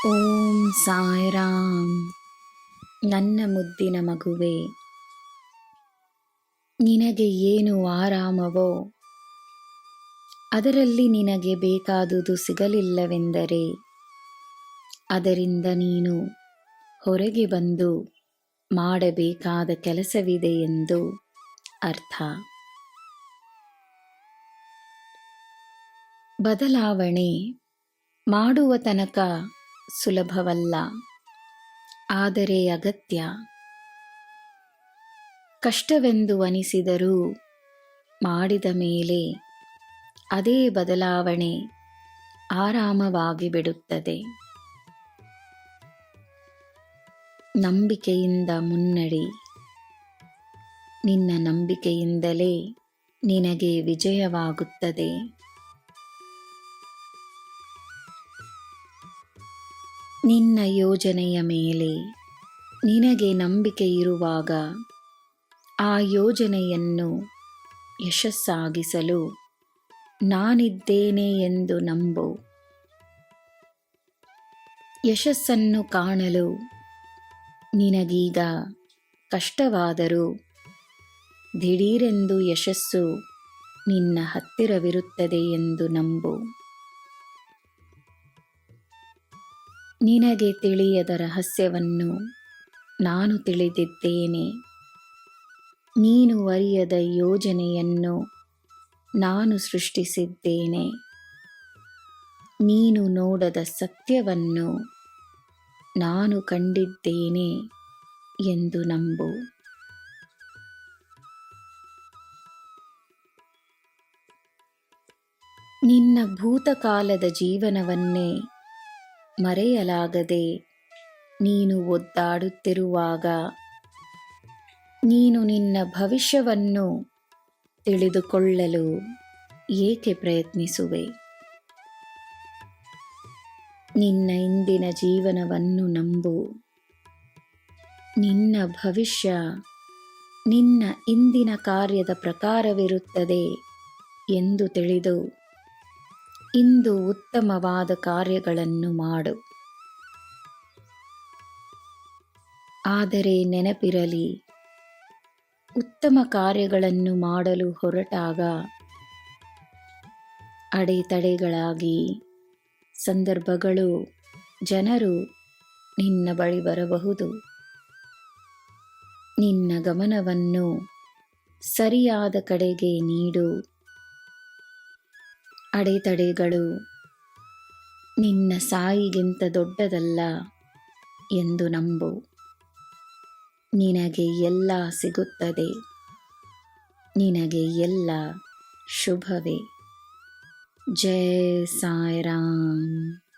ಓಂ ಸಾಯಿರಾಮ್. ನನ್ನ ಮುದ್ದಿನ ಮಗುವೆ, ನಿನಗೆ ಏನು ಆರಾಮವೋ ಅದರಲ್ಲಿ ನಿನಗೆ ಬೇಕಾದುದು ಸಿಗಲಿಲ್ಲವೆಂದರೆ ಅದರಿಂದ ನೀನು ಹೊರಗೆ ಬಂದು ಮಾಡಬೇಕಾದ ಕೆಲಸವಿದೆ ಎಂದು ಅರ್ಥ. ಬದಲಾವಣೆ ಮಾಡುವ ತನಕ ಸುಲಭವಲ್ಲ, ಆದರೆ ಅಗತ್ಯ. ಕಷ್ಟವೆಂದು ಅನಿಸಿದರೂ ಮಾಡಿದ ಮೇಲೆ ಅದೇ ಬದಲಾವಣೆ ಆರಾಮವಾಗಿ ಬಿಡುತ್ತದೆ. ನಂಬಿಕೆಯಿಂದ ಮುನ್ನಡೆ. ನಿನ್ನ ನಂಬಿಕೆಯಿಂದಲೇ ನಿನಗೆ ವಿಜಯವಾಗುತ್ತದೆ. ನಿನ್ನ ಯೋಜನೆಯ ಮೇಲೆ ನಿನಗೆ ನಂಬಿಕೆ ಇರುವಾಗ ಆ ಯೋಜನೆಯನ್ನು ಯಶಸ್ಸಾಗಿಸಲು ನಾನಿದ್ದೇನೆ ಎಂದು ನಂಬು. ಯಶಸ್ಸನ್ನು ಕಾಣಲು ನಿನಗೀಗ ಕಷ್ಟವಾದರೂ ದಿಢೀರೆಂದು ಯಶಸ್ಸು ನಿನ್ನ ಹತ್ತಿರವಿರುತ್ತದೆ ಎಂದು ನಂಬು. ನಿನಗೆ ತಿಳಿಯದ ರಹಸ್ಯವನ್ನು ನಾನು ತಿಳಿದಿದ್ದೇನೆ. ನೀನು ಅರಿಯದ ಯೋಜನೆಯನ್ನು ನಾನು ಸೃಷ್ಟಿಸಿದ್ದೇನೆ. ನೀನು ನೋಡದ ಸತ್ಯವನ್ನು ನಾನು ಕಂಡಿದ್ದೇನೆ ಎಂದು ನಂಬು. ನಿನ್ನ ಭೂತಕಾಲದ ಜೀವನವನ್ನೇ ಮರೆಯಲಾಗದೆ ನೀನು ಒದ್ದಾಡುತ್ತಿರುವಾಗ ನೀನು ನಿನ್ನ ಭವಿಷ್ಯವನ್ನು ತಿಳಿದುಕೊಳ್ಳಲು ಏಕೆ ಪ್ರಯತ್ನಿಸುವೆ? ನಿನ್ನ ಇಂದಿನ ಜೀವನವನ್ನು ನಂಬು. ನಿನ್ನ ಭವಿಷ್ಯ ನಿನ್ನ ಇಂದಿನ ಕಾರ್ಯದ ಪ್ರಕಾರವಿರುತ್ತದೆ ಎಂದು ತಿಳಿದು ಇಂದು ಉತ್ತಮವಾದ ಕಾರ್ಯಗಳನ್ನು ಮಾಡು. ಆದರೆ ನೆನಪಿರಲಿ, ಉತ್ತಮ ಕಾರ್ಯಗಳನ್ನು ಮಾಡಲು ಹೊರಟಾಗ ಅಡೆತಡೆಗಳಾಗಿ ಸಂದರ್ಭಗಳು, ಜನರು ನಿನ್ನ ಬಳಿ ಬರಬಹುದು. ನಿನ್ನ ಗಮನವನ್ನು ಸರಿಯಾದ ಕಡೆಗೆ ನೀಡು. ಅಡೆತಡೆಗಳು ನಿನ್ನ ಸಾಯಿಗಿಂತ ದೊಡ್ಡದಲ್ಲ ಎಂದು ನಂಬು. ನಿನಗೆ ಎಲ್ಲ ಸಿಗುತ್ತದೆ. ನಿನಗೆ ಎಲ್ಲ ಶುಭವೇ. ಜೈ ಸಾಯಿರಾಮ್.